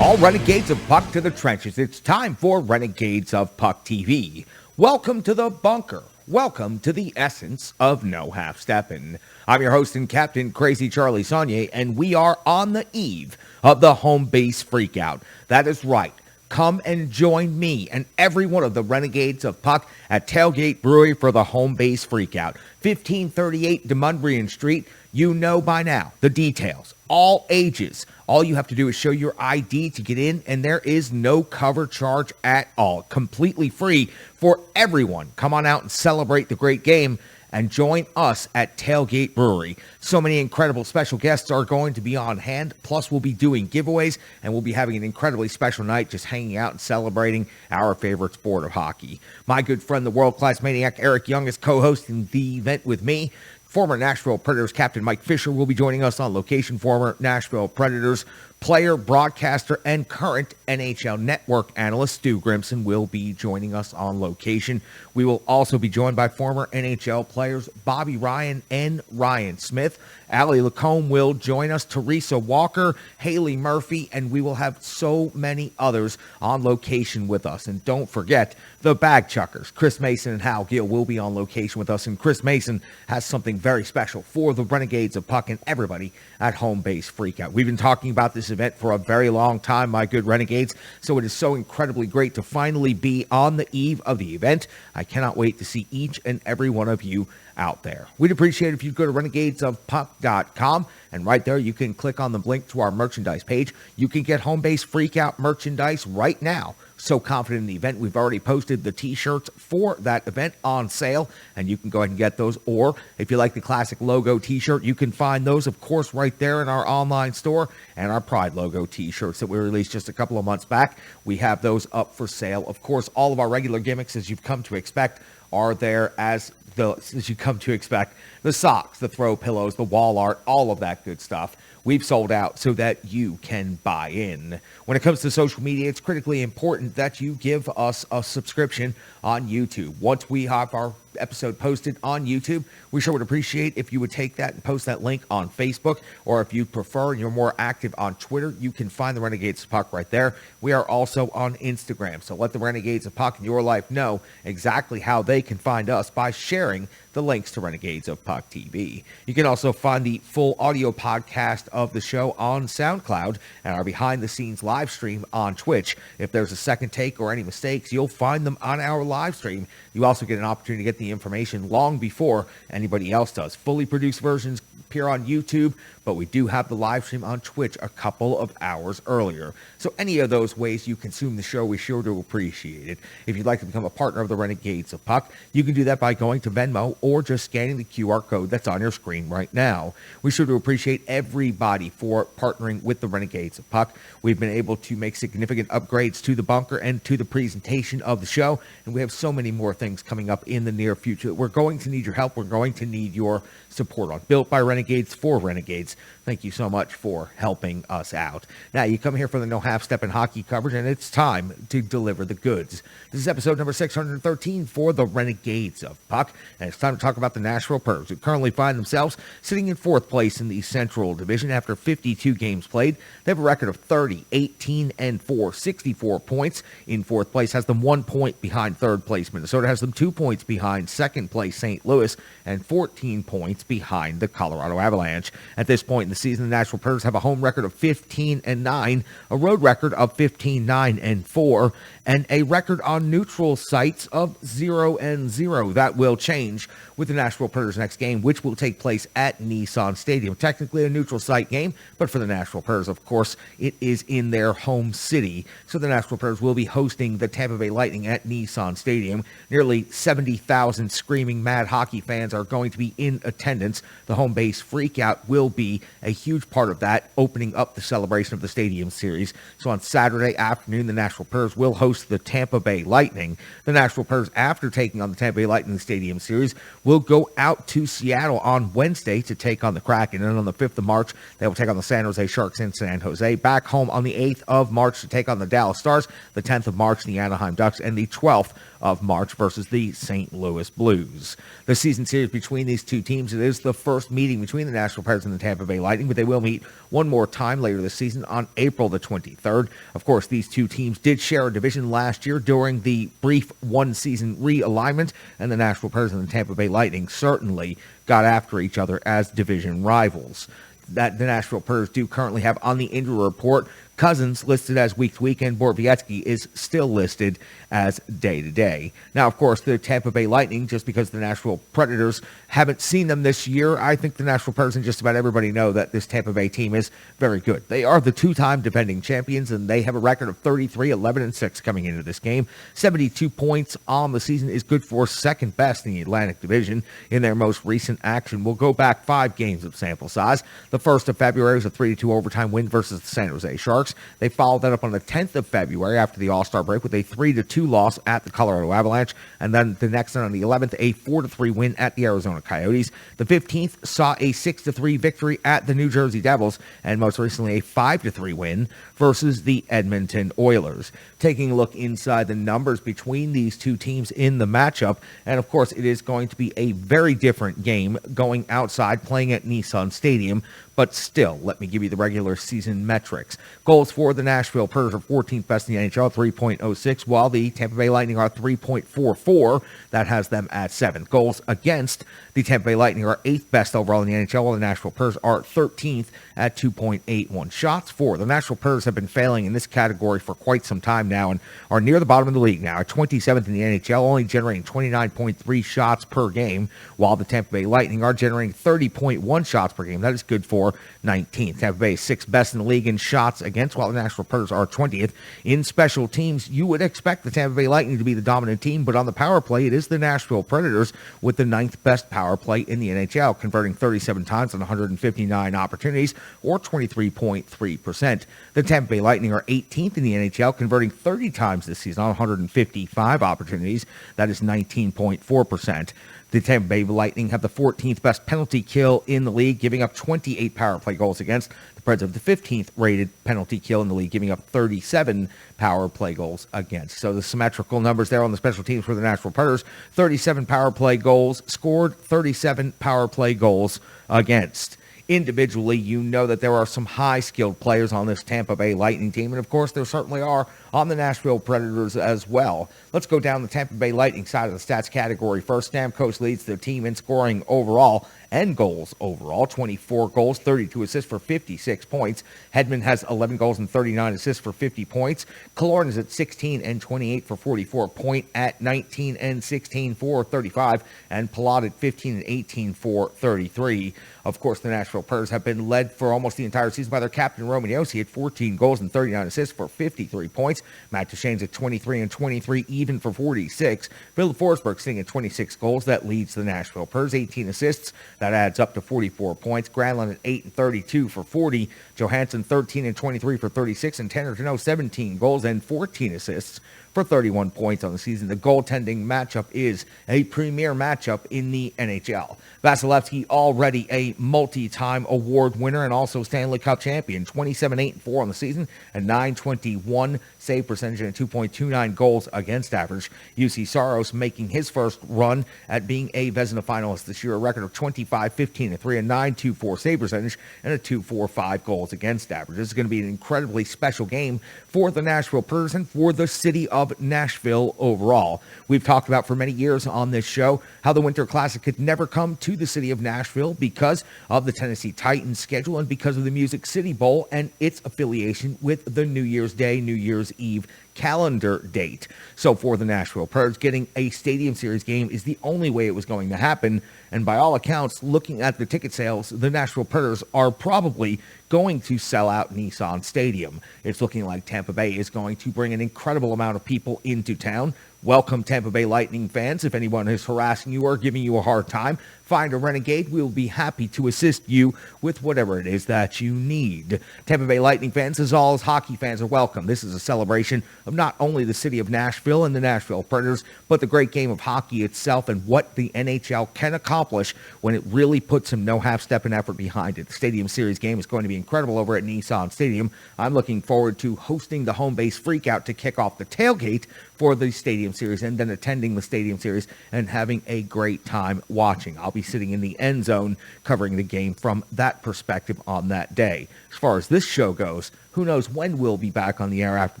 All Renegades of Puck to the trenches. It's time for Renegades of Puck TV. Welcome to the bunker. Welcome to the essence of no half-stepping. I'm your host and captain, Crazy Charlie Saunier, and we are on the eve of the home base freakout. That is right. Come and join me and every one of the Renegades of Puck at Tailgate Brewery for the home base freakout. 1538 Demundrian Street. You know by now the details. All ages. All you have to do is show your ID to get in, and there is no cover charge at all. Completely free for everyone. Come on out and celebrate the great game and join us at Tailgate Brewery. So many incredible special guests are going to be on hand. Plus, we'll be doing giveaways, and we'll be having an incredibly special night just hanging out and celebrating our favorite sport of hockey. My good friend, the world-class maniac Eric Young, is co-hosting the event with me. Former Nashville Predators captain Mike Fisher will be joining us on location. Former Nashville Predators player, broadcaster, and current NHL Network analyst Stu Grimson will be joining us on location. We will also be joined by former NHL players Bobby Ryan and Ryan Smith. Allie Lacombe will join us, Teresa Walker, Haley Murphy, and we will have so many others on location with us. And don't forget, the Bag Chuckers, Chris Mason and Hal Gill, will be on location with us. And Chris Mason has something very special for the Renegades of Puck and everybody at Home Base Freakout. We've been talking about this event for a very long time, my good Renegades, so it is so incredibly great to finally be on the eve of the event. I cannot wait to see each and every one of you out there. We'd appreciate it if you go to renegadesofpuck.com, and right there you can click on the link to our merchandise page. You can get Home Base Freakout merchandise right now. So confident in the event, we've already posted the t-shirts for that event on sale, and you can go ahead and get those. Or if you like the classic logo t-shirt, you can find those, of course, right there in our online store, and our Pride logo t-shirts that we released just a couple of months back. We have those up for sale. Of course, all of our regular gimmicks, as you've come to expect, are there as you come to expect. The socks, the throw pillows, the wall art, all of that good stuff. We've sold out so that you can buy in. When it comes to social media, it's critically important that you give us a subscription on YouTube. Once we have our episode posted on YouTube, we sure would appreciate if you would take that and post that link on Facebook, or if you prefer and you're more active on Twitter, you can find the Renegades of Puck right there. We are also on Instagram, so let the Renegades of Puck in your life know exactly how they can find us by sharing the links to Renegades of Puck TV. You can also find the full audio podcast of the show on SoundCloud and our behind-the-scenes live stream on Twitch. If there's a second take or any mistakes, you'll find them on our live stream. You also get an opportunity to get the information long before anybody else does. Fully produced versions appear on YouTube, but we do have the live stream on Twitch a couple of hours earlier. So any of those ways you consume the show, we sure do appreciate it. If you'd like to become a partner of the Renegades of Puck, you can do that by going to Venmo or just scanning the QR code that's on your screen right now. We sure do appreciate everybody for partnering with the Renegades of Puck. We've been able to make significant upgrades to the bunker and to the presentation of the show, and we have so many more things coming up in the near future. We're going to need your help. We're going to need your support on Built by Renegades for Renegades. Thank you so much for helping us out. Now, you come here for the No Half Step in Hockey coverage, and it's time to deliver the goods. This is episode number 613 for the Renegades of Puck, and it's time to talk about the Nashville Predators, who currently find themselves sitting in fourth place in the Central Division after 52 games played. They have a record of 30, 18, and 4, 64 points. In fourth place has them 1 point behind third place Minnesota, has them 2 points behind second place St. Louis, and 14 points behind the Colorado Avalanche. At this point in the season, the Nashville Predators have a home record of 15-9, a road record of 15-9-4, and a record on neutral sites of 0-0. That will change with the Nashville Predators' next game, which will take place at Nissan Stadium. Technically a neutral site game, but for the Nashville Predators, of course, it is in their home city. So the Nashville Predators will be hosting the Tampa Bay Lightning at Nissan Stadium. Nearly 70,000 screaming mad hockey fans are going to be in attendance. The home base freakout will be a huge part of that, opening up the celebration of the Stadium Series. So on Saturday afternoon, the Nashville Predators will host the Tampa Bay Lightning. The Nashville Predators, after taking on the Tampa Bay Lightning in the Stadium Series, will go out to Seattle on Wednesday to take on the Kraken. And on the 5th of March, they will take on the San Jose Sharks in San Jose. Back home on the 8th of March to take on the Dallas Stars. The 10th of March, the Anaheim Ducks. And the 12th of March versus the St. Louis Blues. The season series between these two teams, it is the first meeting between the Nashville Preds and the Tampa Bay Lightning, but they will meet one more time later this season on April the 23rd. Of course, these two teams did share a division last year during the brief one-season realignment, and the Nashville Preds and the Tampa Bay Lightning certainly got after each other as division rivals. That the Nashville Preds do currently have on the injury report Cousins listed as week-to-week, and Borowiecki is still listed as day-to-day. Now, of course, the Tampa Bay Lightning, just because the Nashville Predators haven't seen them this year, I think the Nashville Predators and just about everybody know that this Tampa Bay team is very good. They are the two-time defending champions, and they have a record of 33-11-6 coming into this game. 72 points on the season is good for second best in the Atlantic Division in their most recent action. We'll go back 5 games of sample size. The 1st of February was a 3-2 overtime win versus the San Jose Sharks. They followed that up on the 10th of February after the All-Star break with a 3-2 loss at the Colorado Avalanche, and then the next one on the 11th, a 4-3 win at the Arizona Coyotes. The 15th saw a 6-3 victory at the New Jersey Devils, and most recently a 5-3 win versus the Edmonton Oilers. Taking a look inside the numbers between these two teams in the matchup, and of course it is going to be a very different game going outside playing at Nissan Stadium, but still, let me give you the regular season metrics. Goals for the Nashville Predators are 14th best in the NHL, 3.06, while the Tampa Bay Lightning are 3.44. That has them at 7th. Goals against the Tampa Bay Lightning are 8th best overall in the NHL, while the Nashville Predators are 13th at 2.81. Shots for the Nashville Predators have been failing in this category for quite some time now and are near the bottom of the league now, at 27th in the NHL, only generating 29.3 shots per game, while the Tampa Bay Lightning are generating 30.1 shots per game. That is good for 19th. Tampa Bay is 6th best in the league in shots against, while the Nashville Predators are 20th. In special teams, you would expect the Tampa Bay Lightning to be the dominant team, but on the power play, it is the Nashville Predators with the 9th best power play in the NHL, converting 37 times on 159 opportunities, or 23.3%. The Tampa Bay Lightning are 18th in the NHL, converting 30 times this season on 155 opportunities. That is 19.4%. The Tampa Bay Lightning have the 14th best penalty kill in the league, giving up 28 power play goals against. The Preds have the 15th rated penalty kill in the league, giving up 37 power play goals against. So the symmetrical numbers there on the special teams for the Nashville Predators: 37 power play goals scored, 37 power play goals against. Individually, you know that there are some high-skilled players on this Tampa Bay Lightning team, and of course there certainly are on the Nashville Predators as well. Let's go down the Tampa Bay Lightning side of the stats category first. Stamkos leads the team in scoring overall and goals overall. 24 goals, 32 assists for 56 points. Hedman has 11 goals and 39 assists for 50 points. Killorn is at 16 and 28 for 44. Point at 19 and 16 for 35. And Palat at 15 and 18 for 33. Of course, the Nashville Predators have been led for almost the entire season by their captain, Roman Josi, at 14 goals and 39 assists for 53 points. Matt Duchene's at 23 and 23, even for 46. Philip Forsberg sitting at 26 goals. That leads the Nashville Predators. 18 assists. That adds up to 44 points. Granlund at 8 and 32 for 40. Johansson 13 and 23 for 36. And Tanner Jeannot 17 goals and 14 assists for 31 points on the season. The goaltending matchup is a premier matchup in the NHL. Vasilevsky, already a multi-time award winner and also Stanley Cup champion, 27-8-4 on the season, and .921 save percentage and a 2.29 goals against average. UC Saros making his first run at being a Vezina finalist this year, a record of 25-15-3, a .924 save percentage, and a 2.45 goals against average. This is going to be an incredibly special game for the Nashville Predators and for the city of Nashville overall. We've talked about for many years on this show how the Winter Classic could never come to the city of Nashville because of the Tennessee Titans schedule and because of the Music City Bowl and its affiliation with the New Year's Day, New Year's Eve calendar date. So for the Nashville Predators, getting a Stadium Series game is the only way it was going to happen. And by all accounts, looking at the ticket sales, the Nashville Predators are probably going to sell out Nissan Stadium. It's looking like Tampa Bay is going to bring an incredible amount of people into town. Welcome, Tampa Bay Lightning fans. If anyone is harassing you or giving you a hard time, find a Renegade. We will be happy to assist you with whatever it is that you need. Tampa Bay Lightning fans, as all as hockey fans, are welcome. This is a celebration of not only the city of Nashville and the Nashville Predators, but the great game of hockey itself and what the NHL can accomplish when it really puts some no half-step and effort behind it. The Stadium Series game is going to be incredible over at Nissan Stadium. I'm looking forward to hosting the home base freakout to kick off the tailgate for the Stadium Series and then attending the Stadium Series and having a great time watching. I'll be sitting in the end zone covering the game from that perspective on that day. As far as this show goes, who knows when we'll be back on the air after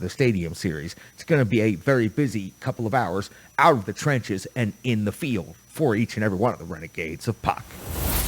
the Stadium Series. It's going to be a very busy couple of hours out of the trenches and in the field for each and every one of the Renegades of Puck.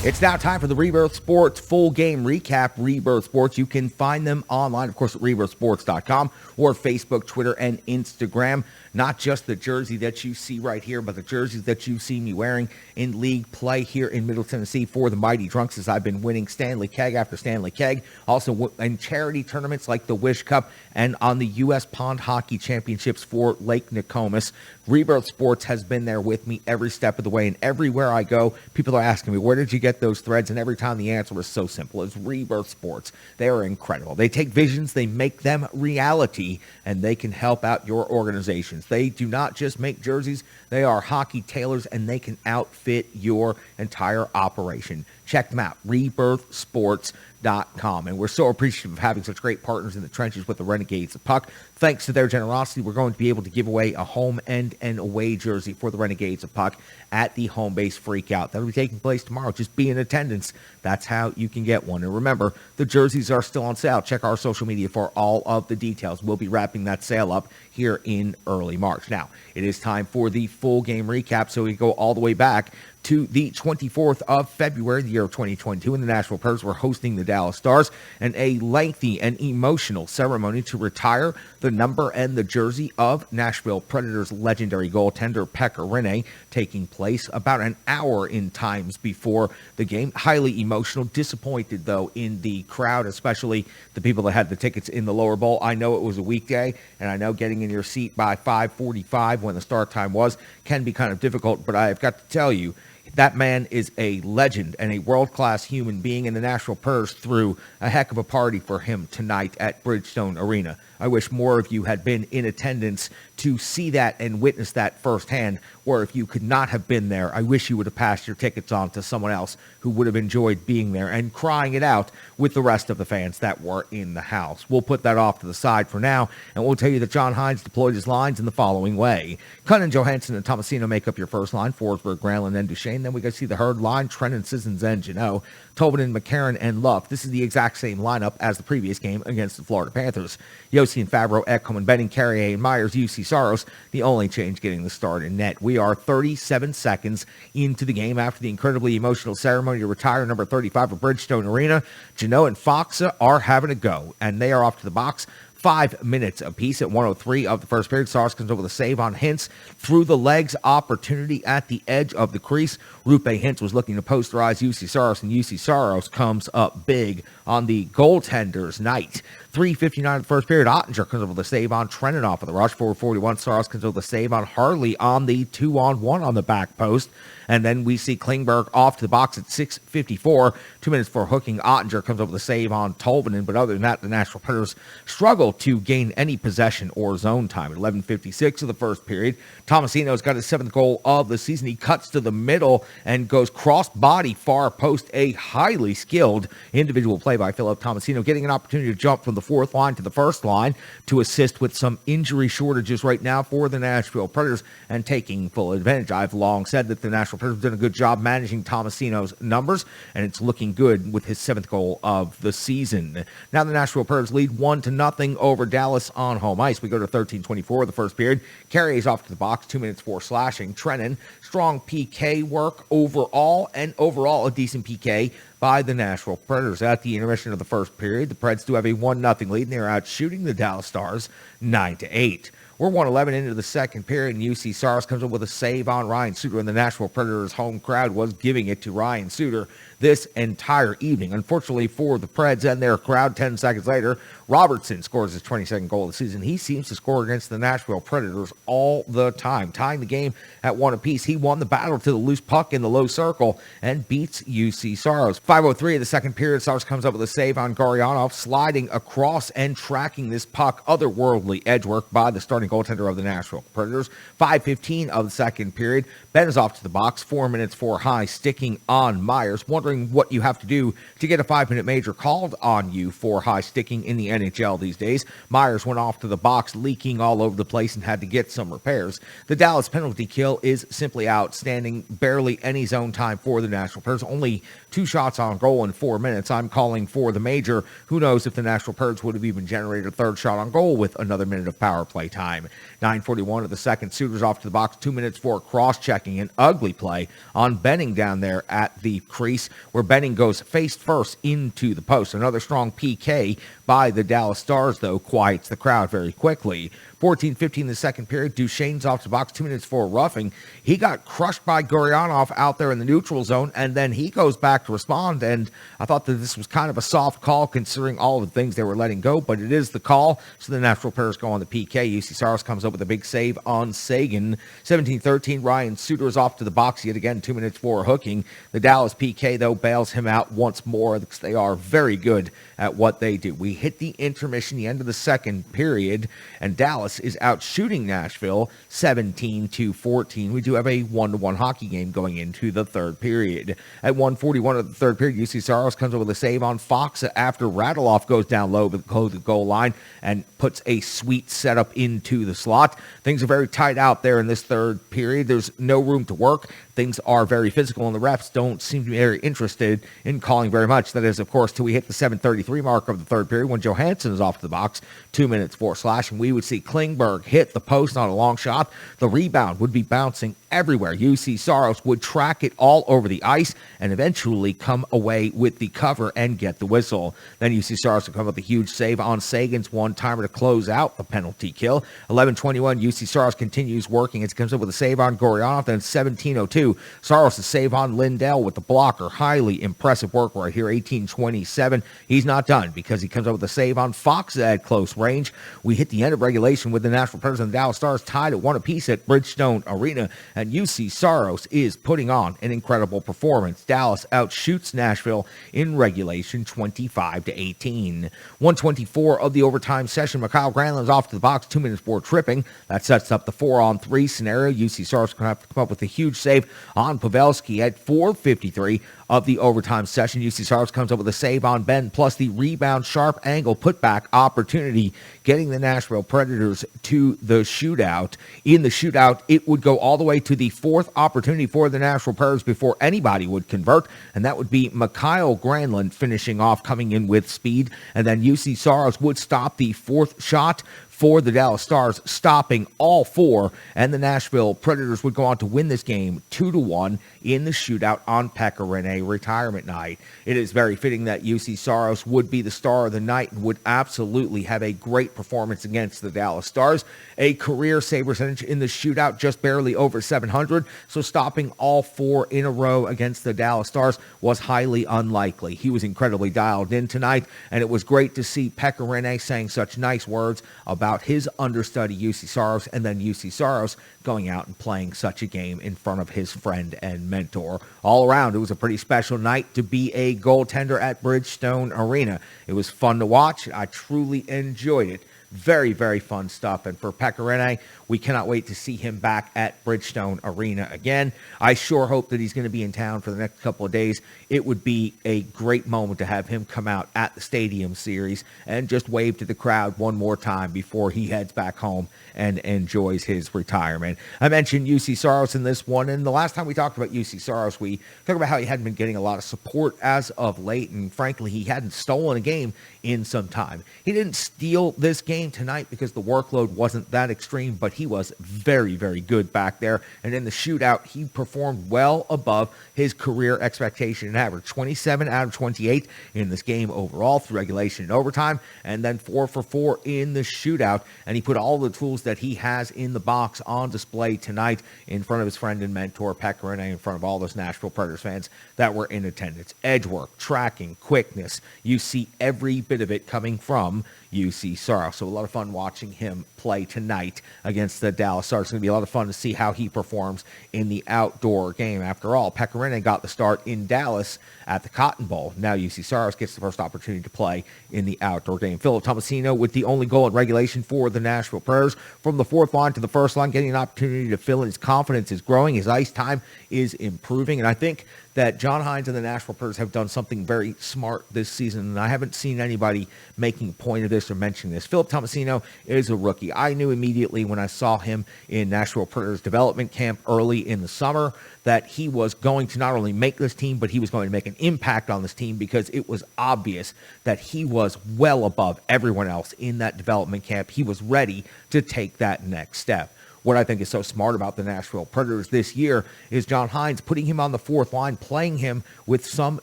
It's now time for the Rebirth Sports full game recap. Rebirth Sports, you can find them online, of course, at rebirthsports.com or Facebook, Twitter, and Instagram. Not just the jersey that you see right here, but the jerseys that you've seen me wearing in league play here in Middle Tennessee for the Mighty Drunks as I've been winning Stanley Keg after Stanley Keg. Also in charity tournaments like the Wish Cup and on the U.S. Pond Hockey Championships for Lake Nokomis. Rebirth Sports has been there with me every step of the way, and everywhere I go, people are asking me, where did you get those threads? And every time the answer is so simple. It's Rebirth Sports. They are incredible. They take visions, they make them reality, and they can help out your organizations. They do not just make jerseys, they are hockey tailors, and they can outfit your entire operation. Check them out, rebirthsports.com. And we're so appreciative of having such great partners in the trenches with the Renegades of Puck. Thanks to their generosity, we're going to be able to give away a home and an away jersey for the Renegades of Puck at the home base freakout. That'll be taking place tomorrow. Just be in attendance. That's how you can get one. And remember, the jerseys are still on sale. Check our social media for all of the details. We'll be wrapping that sale up here in early March. Now, it is time for the full game recap, so we go all the way back to the 24th of February, the year of 2022, and the Nashville Predators were hosting the Dallas Stars, and a lengthy and emotional ceremony to retire the number and the jersey of Nashville Predators legendary goaltender Pekka Rinne taking place about an hour in times before the game. Highly emotional, disappointed though in the crowd, especially the people that had the tickets in the lower bowl. I know it was a weekday, and I know getting in your seat by 5:45 when the start time was can be kind of difficult, but I've got to tell you, that man is a legend and a world-class human being, and the Nashville Predators threw a heck of a party for him tonight at Bridgestone Arena. I wish more of you had been in attendance to see that and witness that firsthand, or if you could not have been there, I wish you would have passed your tickets on to someone else who would have enjoyed being there and crying it out with the rest of the fans that were in the house. We'll put that off to the side for now, and we'll tell you that John Hines deployed his lines in the following way. Cunnin, Johansson, and Tomasino make up your first line. Forsberg, Granlund, and Duchesne. Then we go see the Herd line, Trennan, Sissons, and Janot. Tobin, McCarron, and Luff. This is the exact same lineup as the previous game against the Florida Panthers. Yossi and Favreau, Ekholm and Benning, Carrier and Myers, UC Saros, the only change getting the start in net. We are 37 seconds into the game after the incredibly emotional ceremony to retire number 35 of Bridgestone Arena. Janot and Foxa are having a go, and they are off to the box. 5 minutes apiece at 1:03 of the first period. Saros comes over the save on Hintz. Through the legs, opportunity at the edge of the crease. Rupe Hintz was looking to posterize UC Saros, and UC Saros comes up big on the goaltender's night. 3:59 of the first period. Ottinger comes over the save on Trennan off of the rush. 4:41. Saros comes over the save on Harley on the 2-on-1 on the back post. And then we see Klingberg off to the box at 6:54. 2 minutes for hooking. Ottinger comes over the save on Tolvanen. But other than that, the Nashville Predators struggle to gain any possession or zone time. At 11:56 of the first period, Tomasino's got his 7th goal of the season. He cuts to the middle and goes cross-body far post. A highly skilled individual play by Philip Tomasino, getting an opportunity to jump from the 4th line to the 1st line to assist with some injury shortages right now for the Nashville Predators and taking full advantage. I've long said that the Nashville Predators have done a good job managing Tomasino's numbers, and it's looking good with his 7th goal of the season. Now the Nashville Predators lead 1-0 over Dallas on home ice. We go to 13:24 of the first period. Carries off to the box, 2 minutes for slashing. Trennan, strong PK work overall, and overall a decent PK by the Nashville Predators. At the intermission of the first period, the Preds do have a 1-0 lead, and they're out shooting the Dallas Stars 9-8. We're 1:11 into the second period, and UC Saros comes up with a save on Ryan Suter, and the Nashville Predators home crowd was giving it to Ryan Suter. this entire evening. Unfortunately for the Preds and their crowd, 10 seconds later, Robertson scores his 22nd goal of the season. He seems to score against the Nashville Predators all the time, tying the game at 1 apiece. He won the battle to the loose puck in the low circle and beats UC Saros. 5:03 of the second period, Saros comes up with a save on Goryanov, sliding across and tracking this puck. Otherworldly edge work by the starting goaltender of the Nashville Predators. 5:15 of the second period, Ben is off to the box, 4 minutes for high, sticking on Myers. Wondering what you have to do to get a 5-minute major called on you for high sticking in the NHL these days. Myers went off to the box, leaking all over the place, and had to get some repairs. The Dallas penalty kill is simply outstanding. Barely any zone time for the Nashville Predators. Only 2 shots on goal in 4 minutes. I'm calling for the major. Who knows if the Nashville Predators would have even generated a 3rd shot on goal with another minute of power play time. 9:41 of the second, Suter's off to the box, 2 minutes for cross-checking. An ugly play on Benning down there at the crease, where Benning goes face first into the post. Another strong PK by the Dallas Stars, though, quiets the crowd very quickly. 14:15 in the second period, Duchesne's off the box, 2 minutes for roughing. He got crushed by Goryanov out there in the neutral zone, and then he goes back to respond, and I thought that this was kind of a soft call considering all the things they were letting go, but it is the call, so the Nashville Predators go on the PK. UC Saros comes up with a big save on Sagan. 17:13, Ryan Suter is off to the box yet again, 2 minutes for hooking. The Dallas PK, though, bails him out once more because they are very good at what they do. We hit the intermission, the end of the second period, and Dallas is out shooting Nashville 17-14. We do have a 1-1 hockey game going into the third period. At 1:41 of the third period, UC Saros comes up with a save on Fox after Radulov goes down low below the goal line and puts a sweet setup into the slot. Things are very tight out there in this third period. There's no room to work. Things are very physical, and the refs don't seem to be very interested in calling very much. That is, of course, till we hit the 7:33 mark of the third period when Johansson is off to the box, 2 minutes for slash, and we would see Klingberg hit the post on a long shot. The rebound would be bouncing everywhere. UC Saros would track it all over the ice and eventually come away with the cover and get the whistle. Then UC Saros would come up with a huge save on Sagan's one-timer to close out the penalty kill. 11:21, UC Saros continues working as he comes up with a save on Goryanov. Then 17:02, Saros' save on Lindell with the blocker. Highly impressive work right here. 18:27, he's not done because he comes up with a save on Fox at close range. We hit the end of regulation with the Nashville Predators and the Dallas Stars tied at 1 apiece at Bridgestone Arena, and UC Saros is putting on an incredible performance. Dallas outshoots Nashville in regulation 25-18. 1:24 of the overtime session, Mikhail Granlund's off to the box, 2 minutes for tripping. That sets up the 4-on-3 scenario. UC Saros going to have to come up with a huge save on Pavelski at 4:53 of the overtime session. UC Saros comes up with a save on Ben, plus the rebound sharp angle putback opportunity, getting the Nashville Predators to the shootout. In the shootout, it would go all the way to the 4th opportunity for the Nashville Predators before anybody would convert, and that would be Mikhail Granlund finishing off, coming in with speed, and then UC Saros would stop the 4th shot for the Dallas Stars, stopping all 4, and the Nashville Predators would go on to win this game 2-1 in the shootout on Pekka Rinne retirement night. It is very fitting that UC Saros would be the star of the night and would absolutely have a great performance against the Dallas Stars. A career save percentage in the shootout just barely over 700, so stopping all 4 in a row against the Dallas Stars was highly unlikely. He was incredibly dialed in tonight, and it was great to see Pekka Rinne saying such nice words about his understudy UC Saros, and then UC Saros going out and playing such a game in front of his friend and mentor. All around, it was a pretty special night to be a goaltender at Bridgestone Arena. It was fun to watch. I truly enjoyed it. Very, very fun stuff. And for Pekka Rinne, we cannot wait to see him back at Bridgestone Arena again. I sure hope that he's going to be in town for the next couple of days. It would be a great moment to have him come out at the Stadium Series and just wave to the crowd one more time before he heads back home and enjoys his retirement. I mentioned UC Saros in this one, and the last time we talked about UC Saros, we talked about how he hadn't been getting a lot of support as of late, and frankly, he hadn't stolen a game in some time. He didn't steal this game game tonight because the workload wasn't that extreme, but he was very, very good back there. And in the shootout, he performed well above his career expectation and average. 27 out of 28 in this game overall through regulation and overtime, and then 4 for 4 in the shootout. And he put all the tools that he has in the box on display tonight in front of his friend and mentor, Pekka Rinne, in front of all those Nashville Predators fans that were in attendance. Edge work, tracking, quickness. You see every bit of it coming from UC Saros. So a lot of fun watching him play tonight against the Dallas Stars. It's going to be a lot of fun to see how he performs in the outdoor game. After all, Pekka Rinne got the start in Dallas at the Cotton Bowl. Now UC Saros gets the first opportunity to play in the outdoor game. Philip Tomasino with the only goal in regulation for the Nashville Predators. From the fourth line to the first line, getting an opportunity to fill in. His confidence is growing. His ice time is improving. And I think that John Hines and the Nashville Predators have done something very smart this season, and I haven't seen anybody making a point of this or mentioning this. Philip Tomasino is a rookie. I knew immediately when I saw him in Nashville Predators development camp early in the summer that he was going to not only make this team, but he was going to make an impact on this team, because it was obvious that he was well above everyone else in that development camp. He was ready to take that next step. What I think is so smart about the Nashville Predators this year is John Hines putting him on the fourth line, playing him with some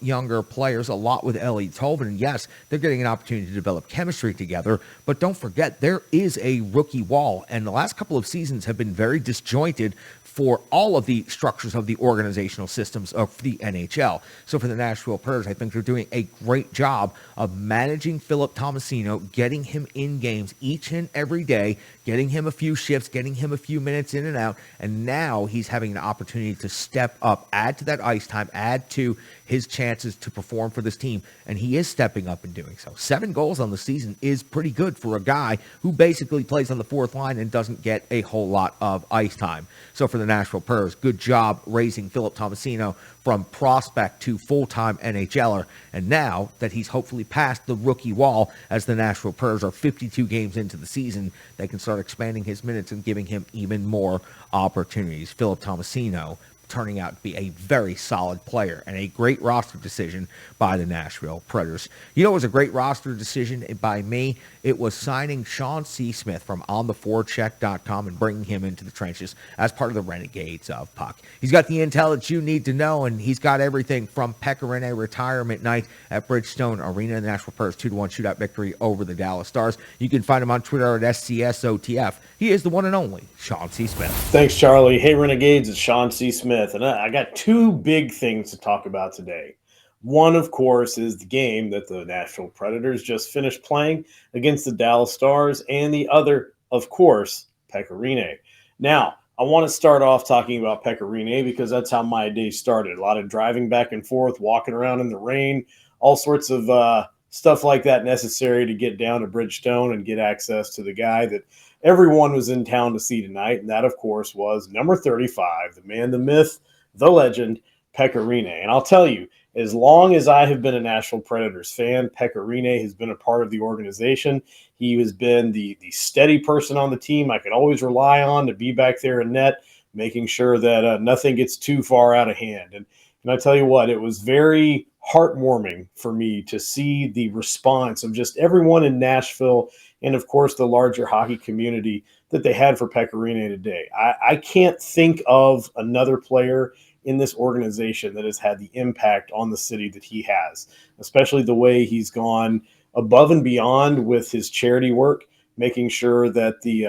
younger players, a lot with Ellie Tolvin. And yes, they're getting an opportunity to develop chemistry together, but don't forget, there is a rookie wall, and the last couple of seasons have been very disjointed for all of the structures of the organizational systems of the NHL. So for the Nashville Predators, I think they're doing a great job of managing Philip Tomasino, getting him in games each and every day, getting him a few shifts, getting him a few minutes in and out, and now he's having an opportunity to step up, add to that ice time, add to his chances to perform for this team, and he is stepping up and doing so. 7 goals on the season is pretty good for a guy who basically plays on the fourth line and doesn't get a whole lot of ice time. So for the Nashville Predators, good job raising Philip Tomasino from prospect to full-time NHLer, and now that he's hopefully passed the rookie wall, as the Nashville Predators are 52 games into the season, they can start expanding his minutes and giving him even more opportunities. Philip Tomasino turning out to be a very solid player and a great roster decision by the Nashville Predators. You know, it was a great roster decision by me. It was signing Sean C. Smith from ontheforecheck.com and bringing him into the trenches as part of the Renegades of Puck. He's got the intel that you need to know, and he's got everything from Pekka Rinne retirement night at Bridgestone Arena, the Nashville Predators 2-1 shootout victory over the Dallas Stars. You can find him on Twitter at SCSOTF. He is the one and only Sean C. Smith. Thanks, Charlie. Hey, Renegades, it's Sean C. Smith, and I got 2 big things to talk about today. One, of course, is the game that the Nashville Predators just finished playing against the Dallas Stars, and the other, of course, Pekka Rinne. Now, I want to start off talking about Pekka Rinne because that's how my day started. A lot of driving back and forth, walking around in the rain, all sorts of stuff like that necessary to get down to Bridgestone and get access to the guy that everyone was in town to see tonight, and that, of course, was number 35, the man, the myth, the legend, Pekka Rinne. And I'll tell you, as long as I have been a Nashville Predators fan, Pekka Rinne has been a part of the organization. He has been the steady person on the team I could always rely on to be back there in net, making sure that nothing gets too far out of hand. And I tell you what, it was very heartwarming for me to see the response of just everyone in Nashville and, of course, the larger hockey community that they had for Pekka Rinne today. I can't think of another player in this organization that has had the impact on the city that he has, especially the way he's gone above and beyond with his charity work, making sure that the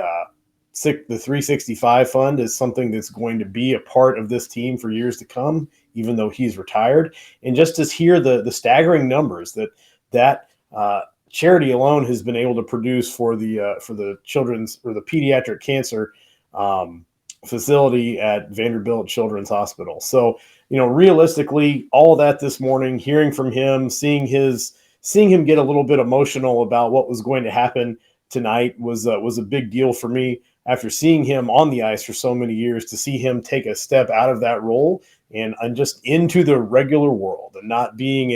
365 fund is something that's going to be a part of this team for years to come, even though he's retired. And just to hear the staggering numbers that charity alone has been able to produce for the children's or the pediatric cancer facility at Vanderbilt Children's Hospital. So, realistically, all of that this morning, hearing from him, seeing him get a little bit emotional about what was going to happen tonight was a big deal for me. After seeing him on the ice for so many years, to see him take a step out of that role and just into the regular world and not being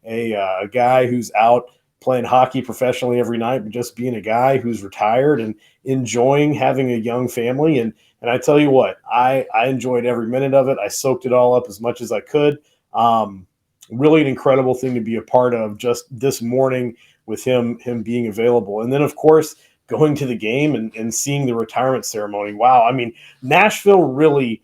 a guy who's out playing hockey professionally every night, but just being a guy who's retired and enjoying having a young family. And I tell you what, I enjoyed every minute of it. I soaked it all up as much as I could. Really an incredible thing to be a part of just this morning with him being available. And then, of course, going to the game and seeing the retirement ceremony. Wow. I mean, Nashville really,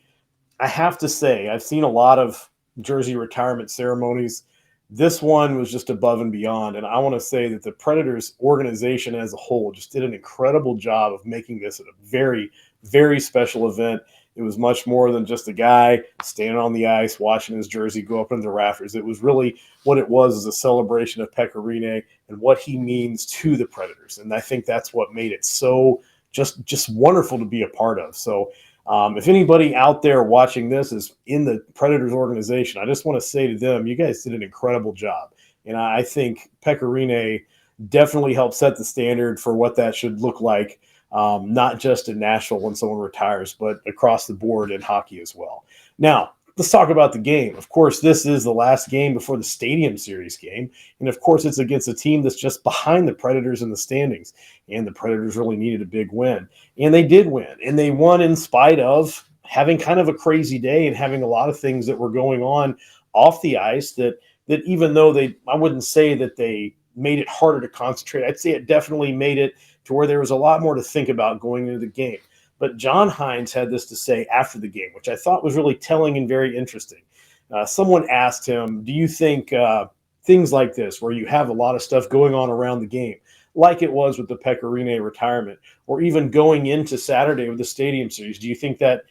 I have to say, I've seen a lot of jersey retirement ceremonies. This one was just above and beyond. And I want to say that the Predators organization as a whole just did an incredible job of making this a very, very special event. It was much more than just a guy standing on the ice watching his jersey go up into the rafters. It was really what it was as a celebration of Pekka Rinne and what he means to the Predators. And I think that's what made it so just wonderful to be a part of. So if anybody out there watching this is in the Predators organization, I just want to say to them, you guys did an incredible job. And I think Pekka Rinne definitely helped set the standard for what that should look like. Not just in Nashville when someone retires, but across the board in hockey as well. Now, let's talk about the game. Of course, this is the last game before the Stadium Series game. And of course, it's against a team that's just behind the Predators in the standings. And the Predators really needed a big win. And they did win. And they won in spite of having kind of a crazy day and having a lot of things that were going on off the ice that even though I wouldn't say that they made it harder to concentrate. I'd say it definitely made it to where there was a lot more to think about going into the game. But John Hines had this to say after the game, which I thought was really telling and very interesting. Someone asked him, do you think things like this, where you have a lot of stuff going on around the game, like it was with the Pekka Rinne retirement, or even going into Saturday with the Stadium Series, do you think that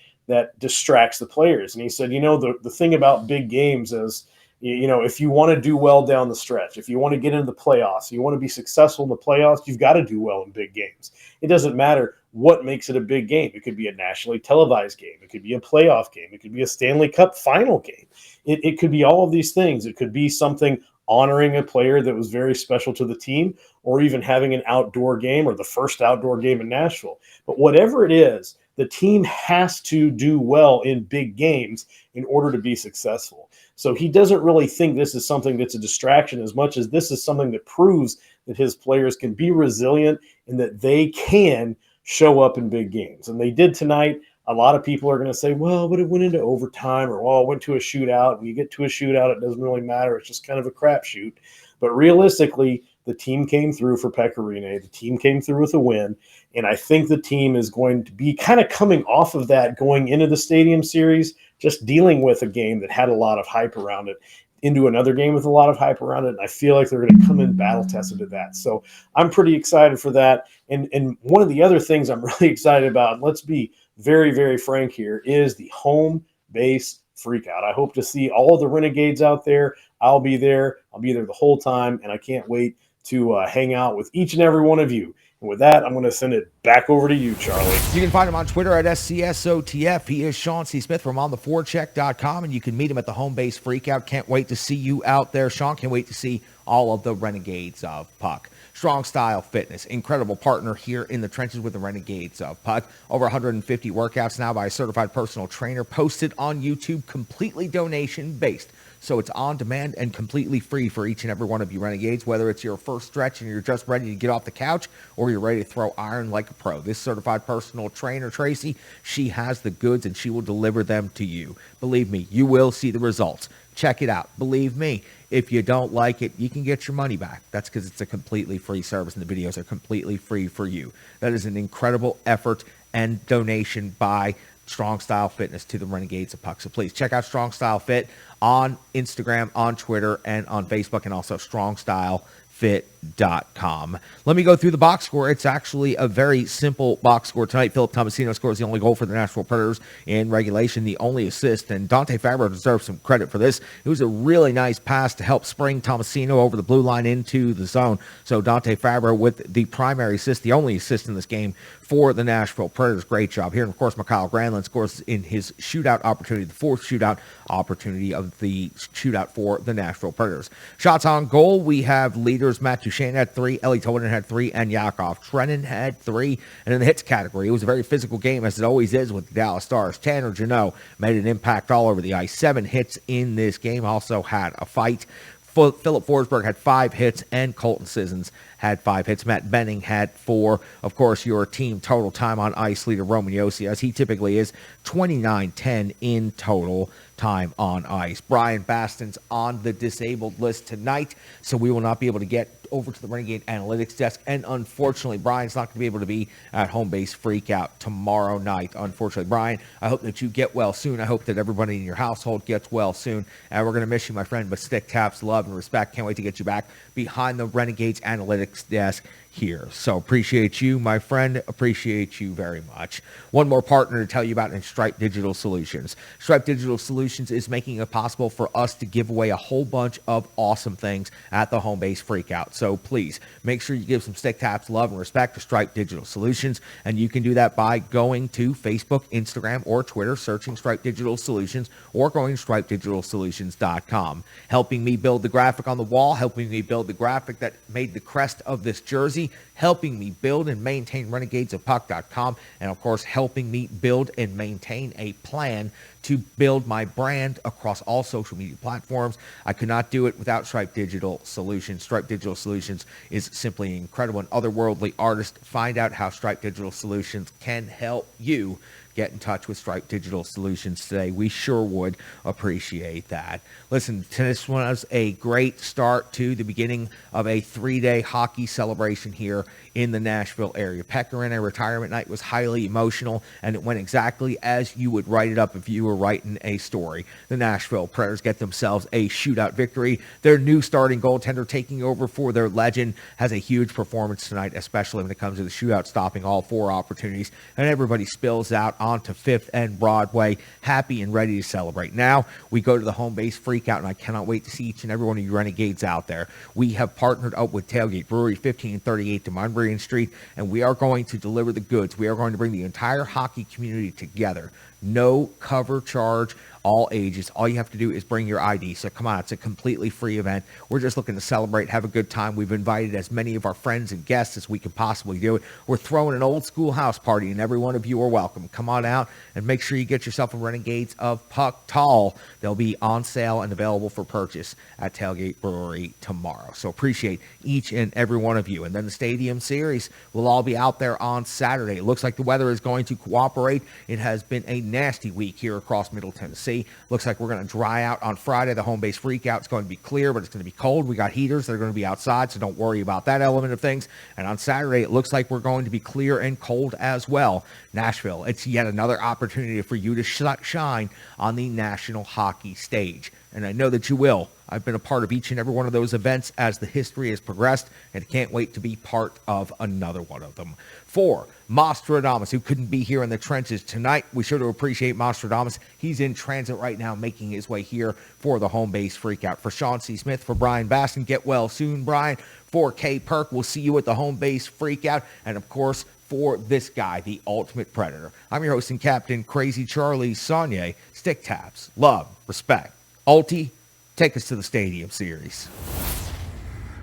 distracts the players? And he said, the thing about big games is, if you want to do well down the stretch, if you want to get into the playoffs, you want to be successful in the playoffs, you've got to do well in big games. It doesn't matter what makes it a big game. It could be a nationally televised game. It could be a playoff game. It could be a Stanley Cup final game. It could be all of these things. It could be something honoring a player that was very special to the team, or even having an outdoor game or the first outdoor game in Nashville. But whatever it is, the team has to do well in big games in order to be successful. So he doesn't really think this is something that's a distraction as much as this is something that proves that his players can be resilient and that they can show up in big games. And they did tonight. A lot of people are going to say, well, but it went into overtime, or, well, it went to a shootout. When you get to a shootout, it doesn't really matter. It's just kind of a crapshoot. But realistically, the team came through for Pekka Rinne. The team came through with a win. And I think the team is going to be kind of coming off of that going into the Stadium Series, just dealing with a game that had a lot of hype around it, into another game with a lot of hype around it. And I feel like they're going to come in battle tested to that. So I'm pretty excited for that. And one of the other things I'm really excited about, and let's be very, very frank here, is the home base freakout. I hope to see all of the Renegades out there. I'll be there. I'll be there the whole time. And I can't wait to hang out with each and every one of you. And with that, I'm going to send it back over to you, Charlie. You can find him on Twitter at SCSOTF. He is Sean C. Smith from ontheforecheck.com, and you can meet him at the Home Base Freakout. Can't wait to see you out there, Sean. Can't wait to see all of the Renegades of Puck. Strong Style Fitness, incredible partner here in the trenches with the Renegades of Puck. Over 150 workouts now by a certified personal trainer, posted on YouTube, completely donation-based. So it's on demand and completely free for each and every one of you Renegades, whether it's your first stretch and you're just ready to get off the couch, or you're ready to throw iron like a pro. This certified personal trainer, Tracy, she has the goods and she will deliver them to you. Believe me, you will see the results. Check it out. Believe me, if you don't like it, you can get your money back. That's because it's a completely free service and the videos are completely free for you. That is an incredible effort and donation by Strong Style Fitness to the Renegades of Puck. So please check out Strong Style Fit on Instagram, on Twitter, and on Facebook, and also strongstylefit.com. Let me go through the box score. It's actually a very simple box score tonight. Philip Tomasino scores the only goal for the Nashville Predators in regulation, the only assist, and Dante Fabro deserves some credit for this. It was a really nice pass to help spring Tomasino over the blue line into the zone. So Dante Fabro with the primary assist, the only assist in this game for the Nashville Predators. Great job here. And of course, Mikhail Granlund scores in his shootout opportunity, the fourth shootout opportunity of the shootout for the Nashville Predators. Shots on goal, we have leaders. Matt Duchene had 3, Ellie Toden had 3, and Yakov Trenin had 3. And in the hits category, it was a very physical game, as it always is with the Dallas Stars. Tanner Jeannot made an impact all over the ice. 7 hits in this game, also had a fight. Philip Forsberg had 5 hits, and Colton Sissons had 5 hits. Matt Benning had 4. Of course, your team total time on ice leader Roman Josi, as he typically is, 29-10 in total time on ice. Brian Baston's on the disabled list tonight, so we will not be able to get over to the Renegade Analytics desk, and unfortunately, Brian's not going to be able to be at Home Base Freakout tomorrow night. Unfortunately, Brian, I hope that you get well soon. I hope that everybody in your household gets well soon, and we're going to miss you, my friend, but stick taps, love, and respect. Can't wait to get you back behind the Renegades Analytics desk here. So appreciate you, my friend. Appreciate you very much. One more partner to tell you about in Stripe Digital Solutions. Stripe Digital Solutions is making it possible for us to give away a whole bunch of awesome things at the Home Base Freakout. So please make sure you give some stick taps, love, and respect to Stripe Digital Solutions. And you can do that by going to Facebook, Instagram, or Twitter, searching Stripe Digital Solutions, or going to stripedigitalsolutions.com. Helping me build the graphic on the wall, helping me build the graphic that made the crest of this jersey, helping me build and maintain renegadesofpuck.com, and of course helping me build and maintain a plan to build my brand across all social media platforms. I could not do it without Stripe Digital Solutions. Stripe Digital Solutions is simply incredible. An otherworldly artist. Find out how Stripe Digital Solutions can help you. Get in touch with Stripe Digital Solutions today. We sure would appreciate that. Listen, this was a great start to the beginning of a 3-day hockey celebration here in the Nashville area. Pecorino retirement night was highly emotional, and it went exactly as you would write it up if you were writing a story. The Nashville Predators get themselves a shootout victory. Their new starting goaltender taking over for their legend has a huge performance tonight, especially when it comes to the shootout, stopping all 4 opportunities, and everybody spills out onto 5th and Broadway, happy and ready to celebrate. Now, we go to the Home Base Freakout, and I cannot wait to see each and every one of you Renegades out there. We have partnered up with Tailgate Brewery, 1538 to Monburian Street, and we are going to deliver the goods. We are going to bring the entire hockey community together. No cover charge, all ages. All you have to do is bring your ID. So come on, it's a completely free event. We're just looking to celebrate, have a good time. We've invited as many of our friends and guests as we can possibly do it. We're throwing an old school house party, and every one of you are welcome. Come on out and make sure you get yourself a Renegades of Puck tall. They'll be on sale and available for purchase at Tailgate Brewery tomorrow. So appreciate each and every one of you. And then the Stadium Series will all be out there on Saturday. It looks like the weather is going to cooperate. It has been a nasty week here across Middle Tennessee. Looks like we're going to dry out on Friday. The Home Base Freakout is going to be clear, but it's going to be cold. We got heaters that are going to be outside, so don't worry about that element of things. And on Saturday, it looks like we're going to be clear and cold as well. Nashville, it's yet another opportunity for you to shine on the national hockey stage. And I know that you will. I've been a part of each and every one of those events as the history has progressed, and can't wait to be part of another one of them. For Mostradamus, who couldn't be here in the trenches tonight, we sure do appreciate Mostradamus. He's in transit right now, making his way here for the Home Base Freakout. For Sean C. Smith, for Brian Baston, get well soon, Brian. For K. Perk, we'll see you at the Home Base Freakout. And of course, for this guy, the ultimate predator, I'm your host and captain, Crazy Charlie Saunier. Stick taps, love, respect. Ulti, take us to the Stadium Series.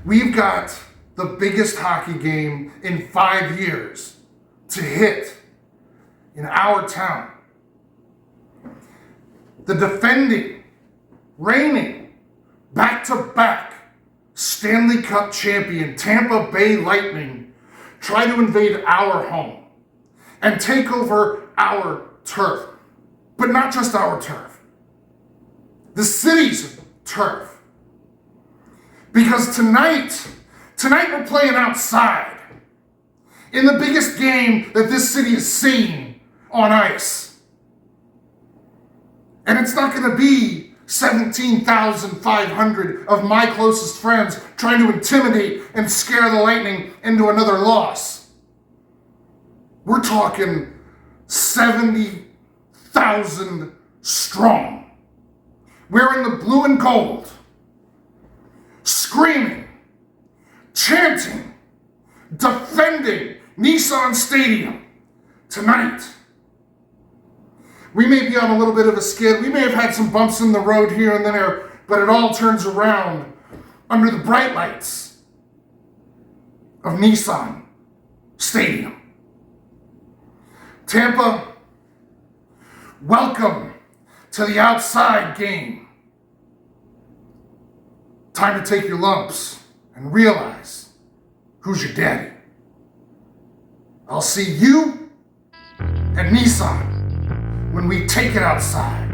We've got the biggest hockey game in 5 years to hit in our town. The defending, reigning, back-to-back Stanley Cup champion Tampa Bay Lightning try to invade our home and take over our turf. But not just our turf. The city's turf. Because tonight we're playing outside in the biggest game that this city has seen on ice. And it's not going to be 17,500 of my closest friends trying to intimidate and scare the Lightning into another loss. We're talking 70,000 strong, wearing the blue and gold, screaming, chanting, defending Nissan Stadium tonight. We may be on a little bit of a skid. We may have had some bumps in the road here and there, but it all turns around under the bright lights of Nissan Stadium. Tampa, welcome to the outside game. Time to take your lumps and realize who's your daddy. I'll see you at Nissan when we take it outside.